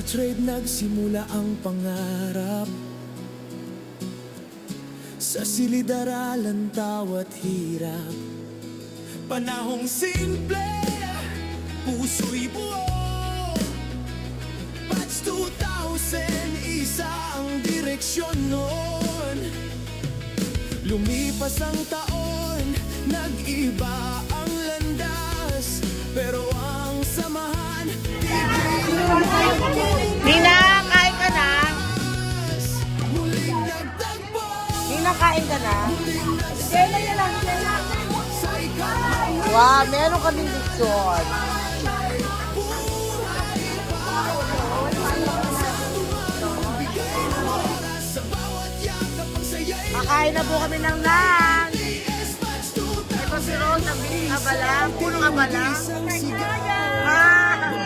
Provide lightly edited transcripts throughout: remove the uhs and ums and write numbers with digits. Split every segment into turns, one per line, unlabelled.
trade nagsimula ang pangarap, sa silid-aralan tawat hirap. Panahong simple, puso'y buo. Batch 2000, isa ang direksyon noon. Lumipas ang taon, nag-iba ang landas, pero ang samahan di kailanman.
Nina, kain ka na?
Muling nagtagpo,
Nina, kain ka na?
Kailan yan lang, sa ikaw.
Wow, meron kaming diksyon. Kakain na po kami ng naan. Ito si Rose, ang abalang, punong abalang.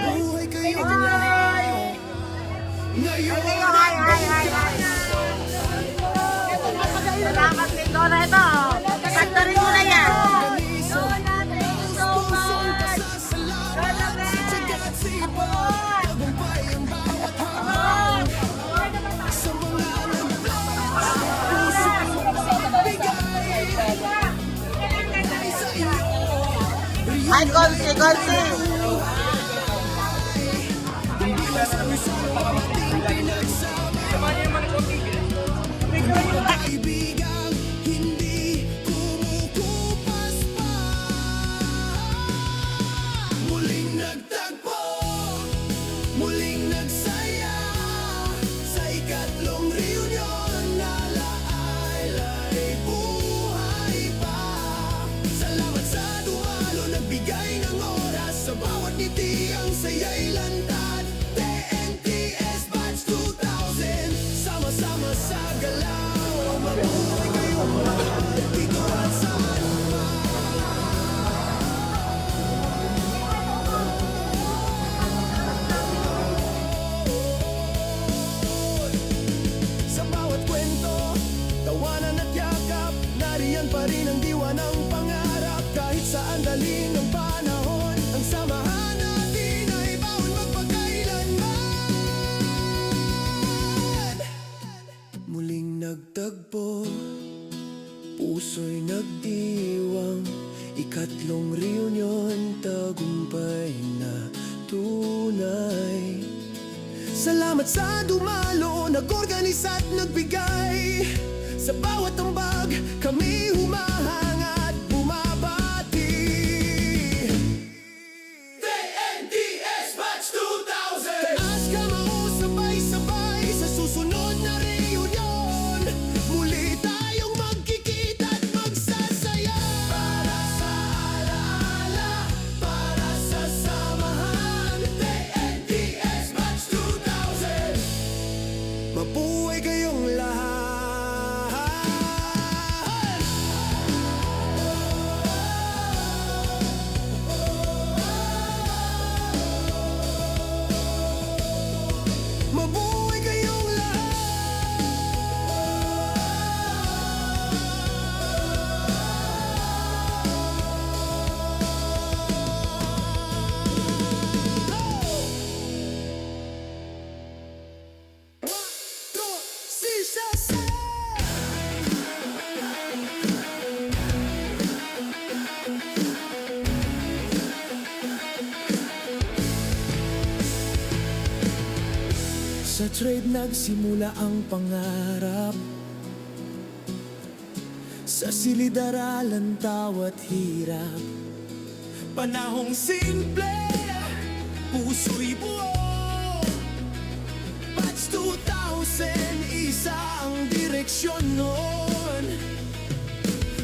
Buhay kayo
Hi!
ngayon.
Hi! Salamat, Mindora. Ito, factory mo na yan. Ay, Gonsi.
Kaibigang hindi kumukupas pa, muling nagtagpo, muling nagsaya, sa ikatlong reunion naala'y buhay pa. Salamat sa dumalo, nagbigay ng oras, sa bawat ngiti ang saya'y lantad. TNTS Batch 2000, sama-sama sa galaw, mabuhay kayong lahat, dito at saan pa. Sa bawat kwento, tawanan at yakap, nariyan pa rin ang diwa ng pangarap. Kahit saan daling ng panahon, ang samahan natin ay bawal magpagkailanman. Muling nagtagpo, puso'y nagdiwang, ikatlong reunion, tagumpay na tunay. Salamat sa dumalo, nag-organisa at nagbigay, sa bawat ambag kami humahanga at bumabati. TNTS Batch 2000, taas kamao, sabay-sabay sa susunod na reunion. Muli tayong magkikita at magsasaya, para sa alaala, para sa samahan. TNTS Batch 2000, mabuhay kayong lahat. Mabuhay kayong lahat. Sa trade nagsimula ang pangarap, sa silid-aralan tawat hirap. Panahong simple, puso'y buo. Batch 2000, isa ang direksyon noon.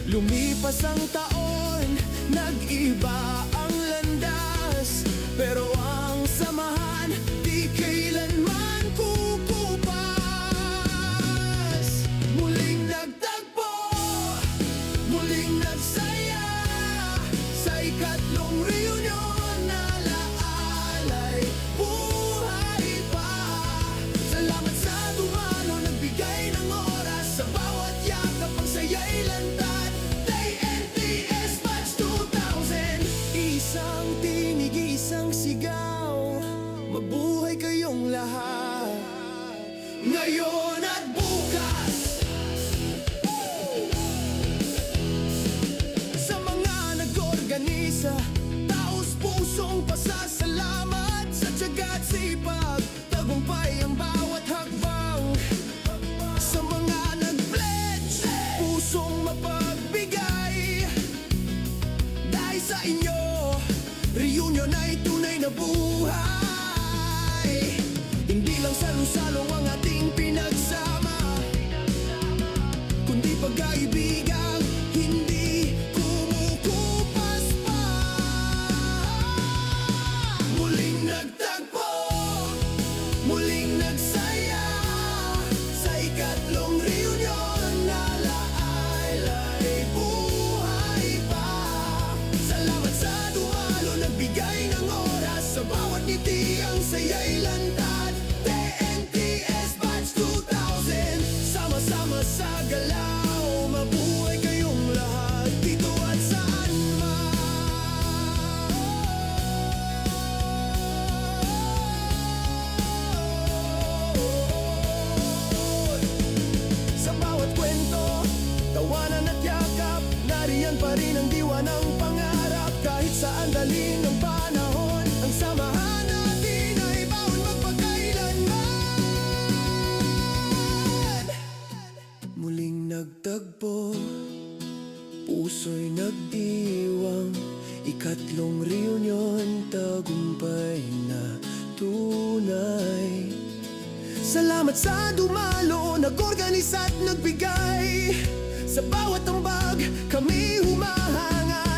Lumipas ang taon, nag-iba ang landas, pero ang samahan di kailanman kukupas. Muling nagtagpo, muling nagsaya, sa ikatlong reunion naala'y buhay pa. Salamat sa dumalo, nagbigay ng oras, sa bawat yakap ang saya'y lantad. TNTS Batch 2000, isang tinig, isang sigaw. lahat, ngayon at bukas. Sa mga nag-organisa, taos pusong pasasalamat. Sa tiyaga at sipag, tagumpay ang bawat hakbang. Sa mga nag-pledge, pusong mapagbigay. Dahil sa inyo, reunion ay tunay na buhay. Hindi lang salo-salong ang ating pinagsama, kundi pag-aibigang hindi kumukupas pa. Muling nagtagpo, muling nagsaya, sa ikatlong reunion naala'y buhay pa. Salamat sa dumalo, nagbigay ng oras, sa bawat ngiti ang saya'y lantad. TNTS Batch 2000, sama-sama sa galaw, mabuhay kayong lahat dito at saan man. Sa bawat kwento, tawanan at yakap, nariyan pa rin ang diwa ng pangarap. Kahit saan daling ng panahon, ang samahan natin ay bawal magpagkailanman. Muling nagtagpo, puso'y nagdiwang, ikatlong reunion, tagumpay na tunay. Salamat sa dumalo, nag-organisa at nagbigay. Sa bawat ambag, kami humahanga.